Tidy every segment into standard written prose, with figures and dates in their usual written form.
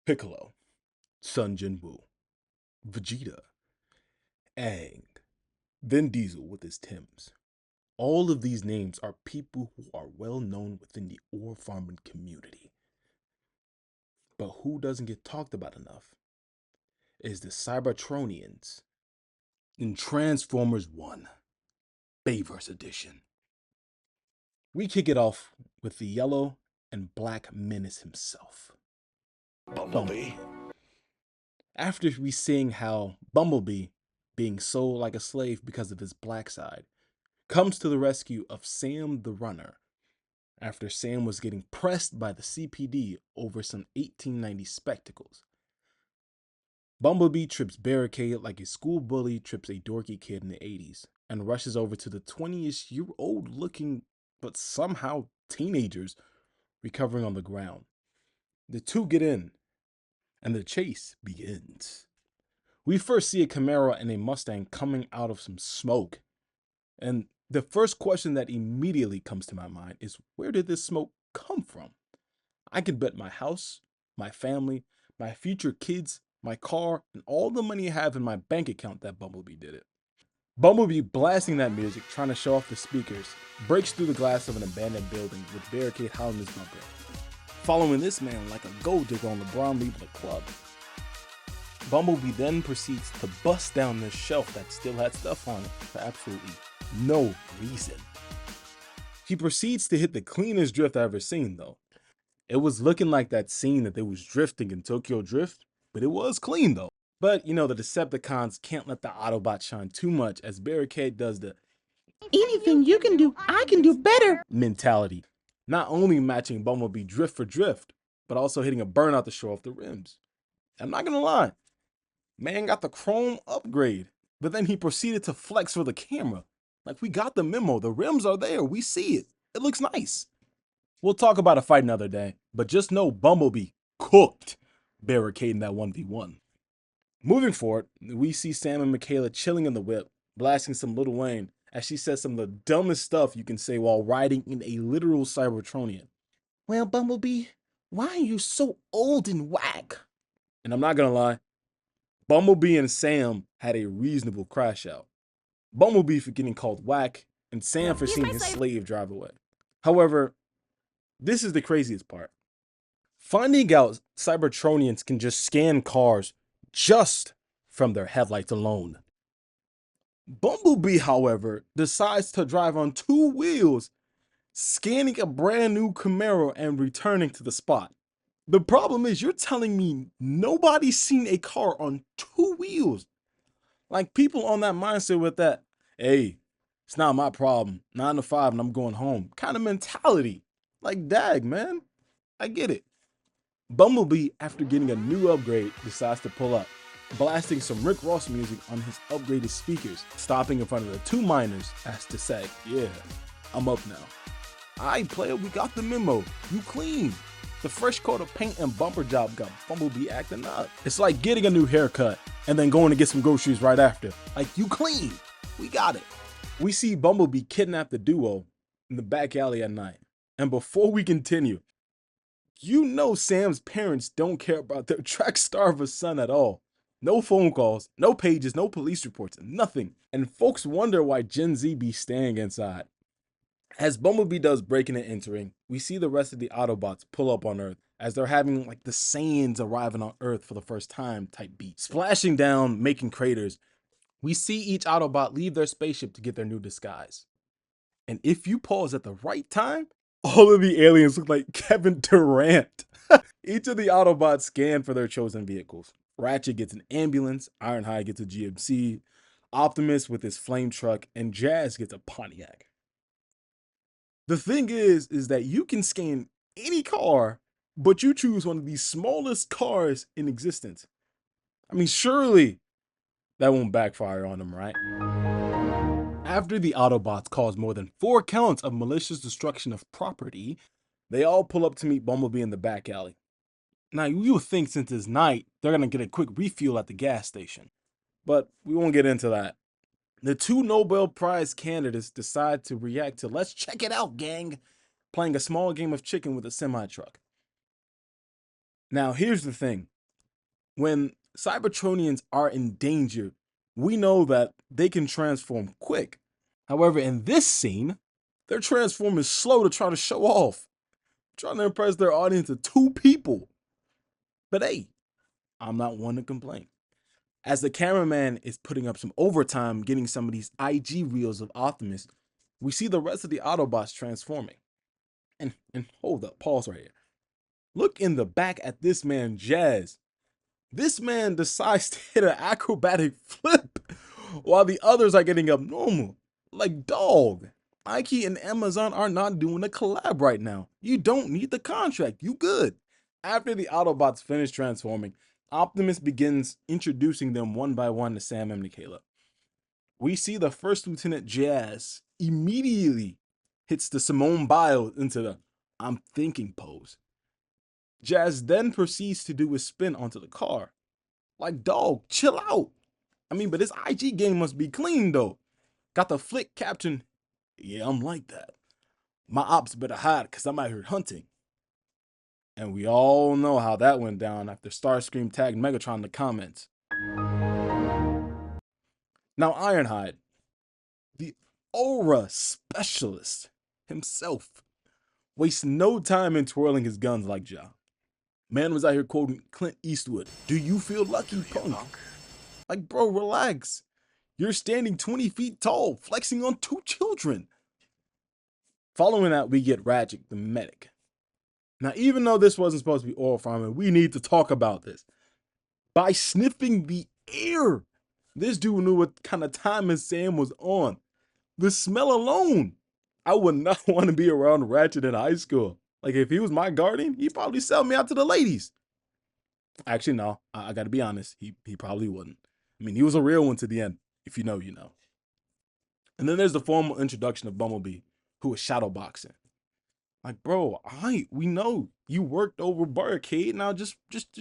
Piccolo, Sun Jinwoo, Vegeta, Aang, Vin Diesel with his Tims. All of these names are people who are well known within the ore farming community. But who doesn't get talked about enough is the Cybertronians in Transformers 1, Bayverse Edition. We kick it off with the yellow and black menace himself, Bumblebee. Bumblebee. After we seeing how Bumblebee, being sold like a slave because of his black side, comes to the rescue of Sam the Runner after Sam was getting pressed by the CPD over some 1890 spectacles. Bumblebee trips Barricade like a school bully trips a dorky kid in the 80s and rushes over to the 20-ish-year-old looking but somehow teenagers recovering on the ground. The two get in, and the chase begins. We first see a Camaro and a Mustang coming out of some smoke, and the first question that immediately comes to my mind is, where did this smoke come from? I could bet my house, my family, my future kids, my car, and all the money I have in my bank account that Bumblebee did it. Bumblebee, blasting that music, trying to show off the speakers, breaks through the glass of an abandoned building with Barricade howling his bumper, following this man like a gold digger on LeBron leaving the club. Bumblebee then proceeds to bust down this shelf that still had stuff on it for absolutely no reason. He proceeds to hit the cleanest drift I've ever seen though. It was looking like that scene that they was drifting in Tokyo Drift, but it was clean though. But you know, the Decepticons can't let the Autobots shine too much as Barricade does the Anything you can do, I can do better mentality, not only matching Bumblebee drift for drift, but also hitting a burnout to show off the rims. I'm not gonna lie, man got the chrome upgrade, but then he proceeded to flex for the camera. Like, we got the memo, the rims are there, we see it, it looks nice. We'll talk about a fight another day, but just know Bumblebee cooked Barricade in that 1v1. Moving forward, we see Sam and Michaela chilling in the whip, blasting some Lil Wayne as she says some of the dumbest stuff you can say while riding in a literal Cybertronian. Well, Bumblebee, why are you so old and whack? And I'm not gonna lie, Bumblebee and Sam had a reasonable crash out. Bumblebee for getting called whack, and Sam for seeing his slave drive away. However, this is the craziest part. Finding out Cybertronians can just scan cars just from their headlights alone. Bumblebee, however, decides to drive on two wheels, scanning a brand new Camaro and returning to the spot. The problem is, you're telling me nobody's seen a car on two wheels. Like, people on that mindset with that, hey, it's not my problem, 9 to 5 and I'm going home kind of mentality. Like, dag, man, I get it. Bumblebee, after getting a new upgrade, decides to pull up, blasting some Rick Ross music on his upgraded speakers, stopping in front of the two miners as to say, yeah, I'm up now. Alright, player, we got the memo. You clean. The fresh coat of paint and bumper job got Bumblebee acting up. It's like getting a new haircut and then going to get some groceries right after. Like, you clean. We got it. We see Bumblebee kidnap the duo in the back alley at night. And before we continue, you know Sam's parents don't care about their track star of a son at all. No phone calls, no pages, no police reports, nothing. And folks wonder why Gen Z be staying inside. As Bumblebee does breaking and entering, we see the rest of the Autobots pull up on Earth as they're having like the Saiyans arriving on Earth for the first time type beat. Splashing down, making craters. We see each Autobot leave their spaceship to get their new disguise. And if you pause at the right time, all of the aliens look like Kevin Durant. Each of the Autobots scan for their chosen vehicles. Ratchet gets an ambulance, Ironhide gets a GMC, Optimus with his flame truck, and Jazz gets a Pontiac. The thing is that you can scan any car, but you choose one of the smallest cars in existence. I mean, surely that won't backfire on them, right? After the Autobots cause more than 4 counts of malicious destruction of property, they all pull up to meet Bumblebee in the back alley. Now, you would think since it's night, they're gonna get a quick refuel at the gas station. But we won't get into that. The two Nobel Prize candidates decide to react to "Let's check it out, gang," playing a small game of chicken with a semi-truck. Now, here's the thing. When Cybertronians are in danger, we know that they can transform quick. However, in this scene, their transform is slow to try to show off, trying to impress their audience of 2 people. But hey, I'm not one to complain. As the cameraman is putting up some overtime getting some of these IG reels of Optimus, we see the rest of the Autobots transforming. And hold up, pause right here. Look in the back at this man, Jazz. This man decides to hit an acrobatic flip while the others are getting abnormal. Like, dog, Nike and Amazon are not doing a collab right now. You don't need the contract. You good. After the Autobots finish transforming, Optimus begins introducing them one by one to Sam and Michaela. We see the first Lieutenant Jazz immediately hits the Simone Biles into the I'm thinking pose. Jazz then proceeds to do a spin onto the car. Like, dog, chill out. I mean, but this IG game must be clean though. Got the flick caption, yeah, I'm like that. My ops better hide because I'm out here hunting. And we all know how that went down after Starscream tagged Megatron in the comments. Now Ironhide, the aura specialist himself, wastes no time in twirling his guns like Ja. Man was out here quoting Clint Eastwood. Do you feel lucky, punk? Like, bro, relax. You're standing 20 feet tall, flexing on 2 children. Following that, we get Ratchet, the medic. Now, even though this wasn't supposed to be oil farming, we need to talk about this. By sniffing the air, this dude knew what kind of time his Sam was on. The smell alone. I would not want to be around Ratchet in high school. Like, if he was my guardian, he'd probably sell me out to the ladies. Actually, no, I gotta be honest. He probably wouldn't. I mean, he was a real one to the end. If you know, you know. And then there's the formal introduction of Bumblebee, who is shadowboxing. Like, bro, we know you worked over Barricade. Now just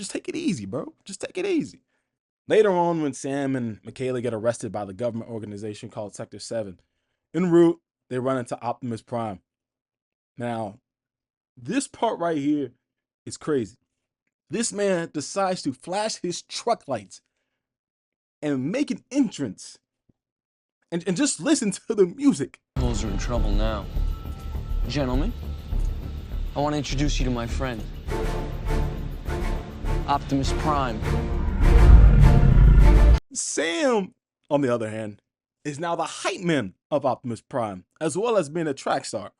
take it easy, bro. Just take it easy. Later on, when Sam and Michaela get arrested by the government organization called Sector 7, en route, they run into Optimus Prime. Now, this part right here is crazy. This man decides to flash his truck lights and make an entrance. And just listen to the music. Bulls are in trouble now. Gentlemen, I want to introduce you to my friend, Optimus Prime. Sam, on the other hand, is now the hype man of Optimus Prime, as well as being a track star.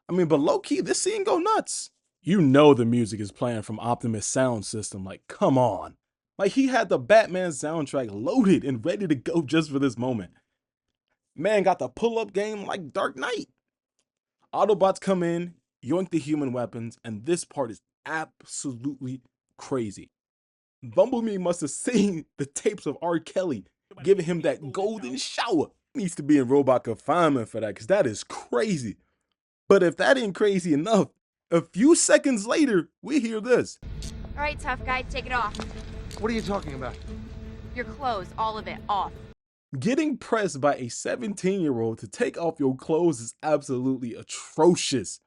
I mean, but low-key, this scene go nuts. You know the music is playing from Optimus' sound system. Like, come on. Like, he had the Batman soundtrack loaded and ready to go just for this moment. Man got the pull-up game like Dark Knight. Autobots come in, yoink the human weapons, and this part is absolutely crazy. Bumblebee must have seen the tapes of R. Kelly giving him that golden shower. Needs to be in robot confinement for that, because that is crazy. But if that ain't crazy enough, a few seconds later, we hear this. All right, tough guy, take it off. What are you talking about? Your clothes, all of it, off. Getting pressed by a 17-year-old to take off your clothes is absolutely atrocious.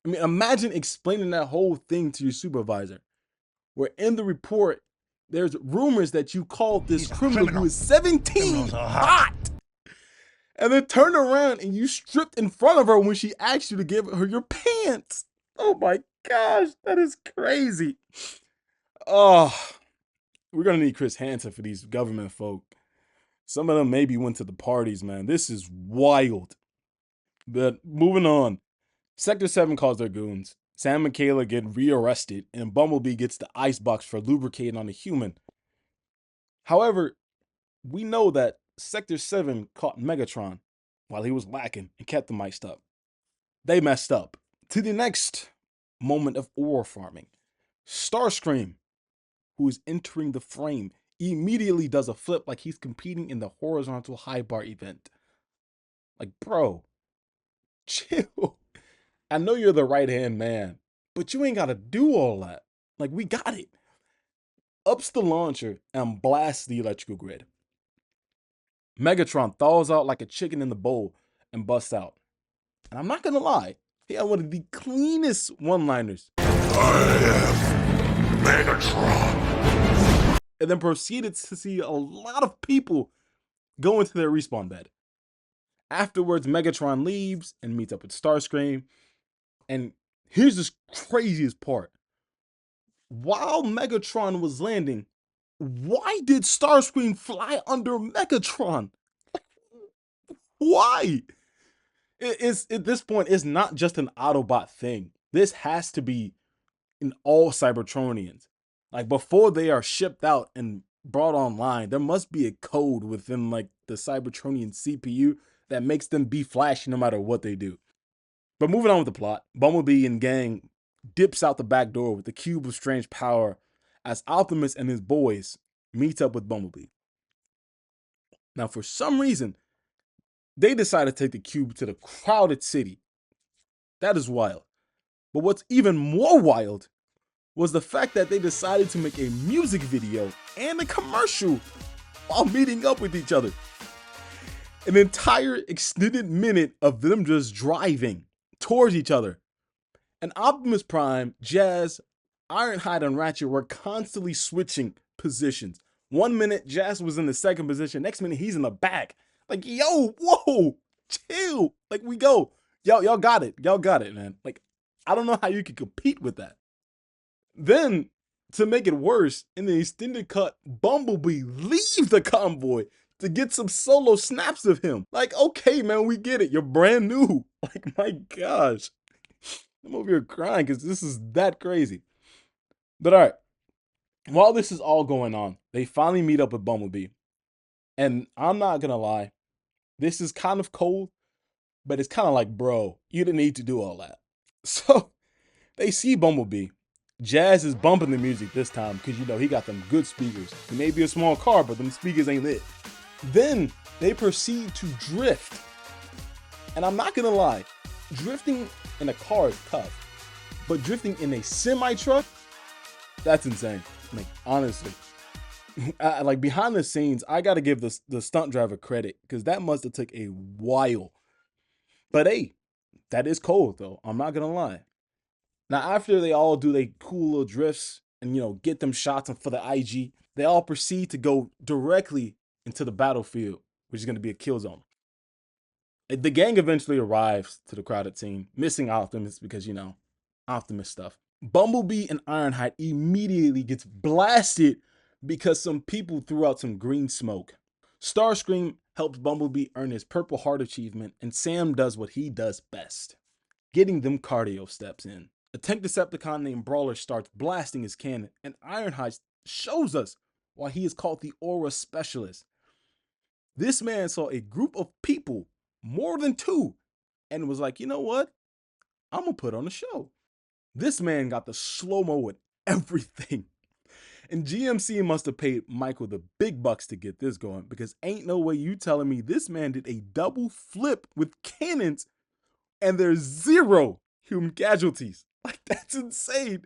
I mean, imagine explaining that whole thing to your supervisor, where in the report, there's rumors that you called this criminal who is 17 hot. And then turn around and you stripped in front of her when she asked you to give her your pants. Oh my gosh, that is crazy. Oh, we're gonna need Chris Hansen for these government folk. Some of them maybe went to the parties, man. This is wild. But moving on. Sector 7 calls their goons. Sam and Kayla get rearrested, and Bumblebee gets the icebox for lubricating on a human. However, we know that Sector 7 caught Megatron while he was lacking and kept them iced up. They messed up. To the next moment of ore farming. Starscream, who is entering the frame, immediately does a flip like he's competing in the horizontal high bar event. Like, bro, chill. I know you're the right-hand man, but you ain't got to do all that. Like, we got it. Ups the launcher and blasts the electrical grid. Megatron thaws out like a chicken in the bowl and busts out. And I'm not going to lie, he had one of the cleanest one-liners. I am Megatron. and then proceeded to see a lot of people go into their respawn bed. Afterwards, Megatron leaves and meets up with Starscream. And here's the craziest part. While Megatron was landing, why did Starscream fly under Megatron? Why? It's at this point, it's not just an Autobot thing. This has to be in all Cybertronians. Like before they are shipped out and brought online, there must be a code within like the Cybertronian CPU that makes them be flashy no matter what they do. But moving on with the plot, Bumblebee and gang dips out the back door with the cube of strange power as Optimus and his boys meet up with Bumblebee. Now, for some reason, they decide to take the cube to the crowded city. That is wild. But what's even more wild was the fact that they decided to make a music video and a commercial while meeting up with each other. An entire extended minute of them just driving towards each other. And Optimus Prime, Jazz, Ironhide, and Ratchet were constantly switching positions. 1 minute, Jazz was in the second position. Next minute, he's in the back. Like, yo, whoa, chill. Like, we go. Y'all got it. Y'all got it, man. Like, I don't know how you could compete with that. Then, to make it worse, in the extended cut, Bumblebee leaves the convoy to get some solo snaps of him. Like, okay, man, we get it. You're brand new. Like, my gosh. I'm over here crying because this is that crazy. But all right, while this is all going on, they finally meet up with Bumblebee. And I'm not going to lie, this is kind of cold, but it's kind of like, bro, you didn't need to do all that. So they see Bumblebee. Jazz is bumping the music this time because, you know, he got them good speakers. It may be a small car, but them speakers ain't lit. Then they proceed to drift. And I'm not going to lie, drifting in a car is tough, but drifting in a semi-truck, that's insane. Like, honestly, like behind the scenes, I got to give the stunt driver credit because that must have took a while. But hey, that is cold though. I'm not going to lie. Now, after they all do their cool little drifts and, you know, get them shots for the IG, they all proceed to go directly into the battlefield, which is going to be a kill zone. The gang eventually arrives to the crowded scene, missing Optimus because, you know, Optimus stuff. Bumblebee and Ironhide immediately gets blasted because some people threw out some green smoke. Starscream helps Bumblebee earn his Purple Heart achievement, and Sam does what he does best, getting them cardio steps in. A tank Decepticon named Brawler starts blasting his cannon, and Ironhide shows us why he is called the Aura Specialist. This man saw a group of people, more than two, and was like, you know what? I'm gonna put on a show. This man got the slow-mo with everything. And GMC must have paid Michael the big bucks to get this going, because ain't no way you telling me this man did a double flip with cannons and there's 0 human casualties. Like, that's insane.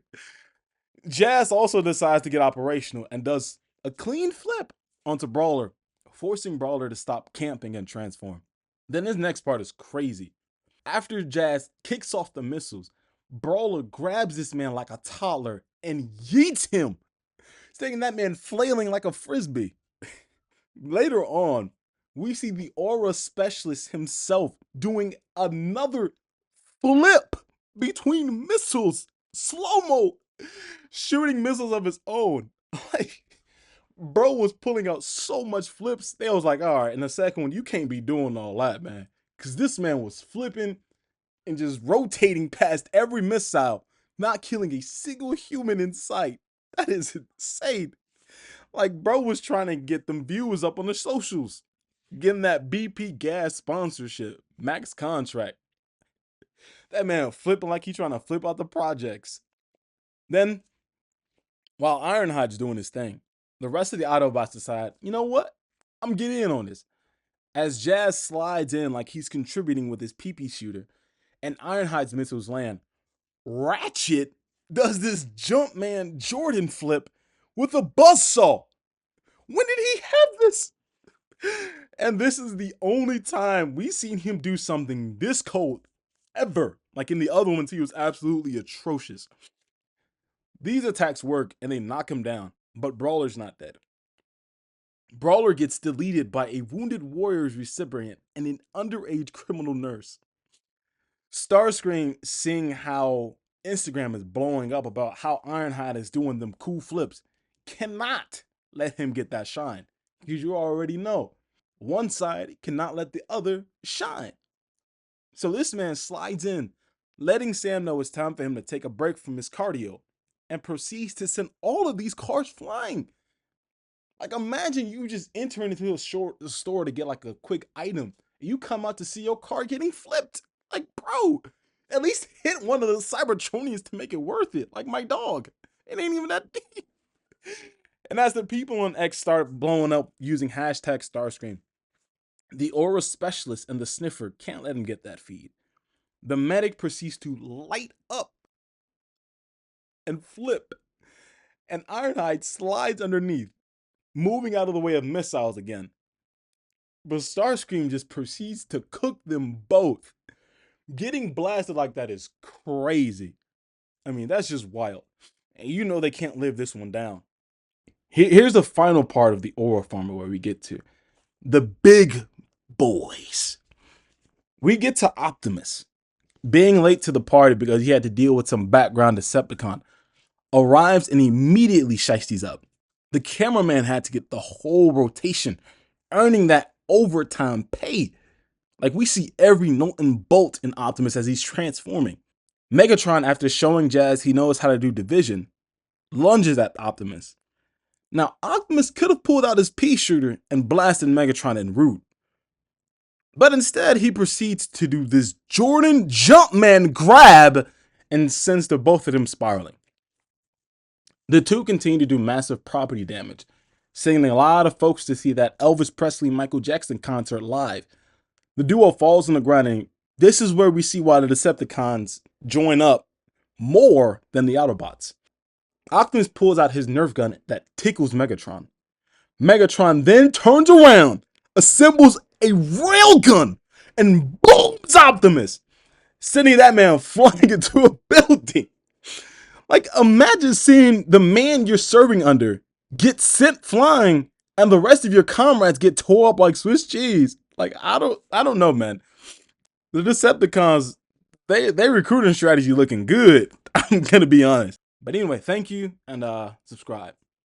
Jazz also decides to get operational and does a clean flip onto Brawler, forcing Brawler to stop camping and transform. Then this next part is crazy. After Jazz kicks off the missiles, Brawler grabs this man like a toddler and yeets him, taking that man flailing like a frisbee. Later on, we see the Aura Specialist himself doing another flip between missiles, slow-mo, shooting missiles of his own. Like, bro was pulling out so much flips, they was like, all right, in the second one, you can't be doing all that, man. Because this man was flipping and just rotating past every missile, not killing a single human in sight. That is insane. Like, bro was trying to get them viewers up on the socials, getting that BP gas sponsorship, max contract. That man flipping like he trying to flip out the projects. Then, while Ironhide's doing his thing, the rest of the Autobots decide, you know what? I'm getting in on this. As Jazz slides in like he's contributing with his PP shooter, and Ironhide's missiles land, Ratchet does this Jumpman Jordan flip with a buzzsaw. When did he have this? And this is the only time we've seen him do something this cold ever. Like in the other ones, he was absolutely atrocious. These attacks work and they knock him down, but Brawler's not dead. Brawler gets deleted by a wounded warrior's recipient and an underage criminal nurse. Starscream, seeing how Instagram is blowing up about how Ironhide is doing them cool flips, cannot let him get that shine. Because you already know, one side cannot let the other shine. So this man slides in, letting Sam know it's time for him to take a break from his cardio, and proceeds to send all of these cars flying. Like, imagine you just entering into a store to get like a quick item. You come out to see your car getting flipped. Like, bro, at least hit one of the Cybertronians to make it worth it. Like my dog. It ain't even that deep. And as the people on X start blowing up using hashtag Starscream, the aura specialist and the sniffer can't let him get that feed. The medic proceeds to light up and flip, and Ironhide slides underneath, moving out of the way of missiles again. But Starscream just proceeds to cook them both. Getting blasted like that is crazy. I mean, that's just wild. And you know they can't live this one down. Here's the final part of the aura farmer where we get to the big boys. We get to Optimus, being late to the party because he had to deal with some background Decepticon, arrives and immediately shiesties up. The cameraman had to get the whole rotation, earning that overtime pay. Like, we see every note and bolt in Optimus as he's transforming. Megatron, after showing Jazz he knows how to do division, lunges at Optimus. Now, Optimus could have pulled out his pea shooter and blasted Megatron en route. But instead, he proceeds to do this Jordan Jumpman grab and sends the both of them spiraling. The two continue to do massive property damage, sending a lot of folks to see that Elvis Presley Michael Jackson concert live. The duo falls on the ground, and this is where we see why the Decepticons join up more than the Autobots. Optimus pulls out his Nerf gun that tickles Megatron. Megatron then turns around, assembles a railgun, and booms Optimus, sending that man flying into a building. Like, imagine seeing the man you're serving under get sent flying and the rest of your comrades get tore up like Swiss cheese. Like, I don't know, man. The Decepticons, they recruiting strategy looking good. I'm gonna be honest. But anyway, thank you and subscribe.